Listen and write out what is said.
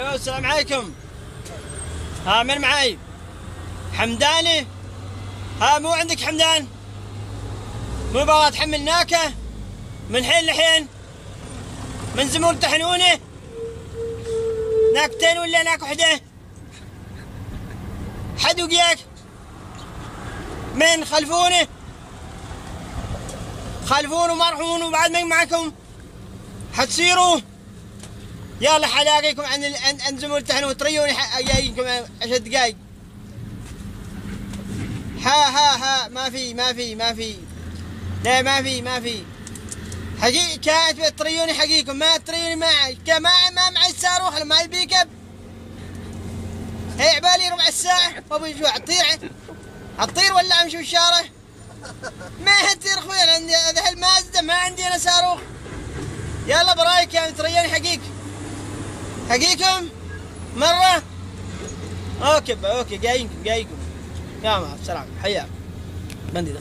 السلام عليكم. ها من معاي؟ حمداني؟ ها مو عندك حمدان؟ مو بغى تحمل ناكة من حين لحين؟ من زمور تحنونه؟ ناكتين ولا ناك وحدة؟ حد وقياك؟ من خلفونه؟ خلفونه ومرحون وبعد ما معكم حتصيروا يلا حلاقيكم عند زمور تحنون تريوني جايكم 10 دقايق. ها ما في لا ما في حقيقي كانت تريوني حقيقكم ما تريوني ما معي الصاروخ لما البيك اب هي عبالي ربع الساعة ابي شو اطير ولا امشي بالشارع؟ ما تطير اخوي عندي ذا المازدا ما عندي انا صاروخ. يلا برايك يعني تريوني حقيقكم مرة. اوكي جايكم يا مع السلامة حياك بندي ده.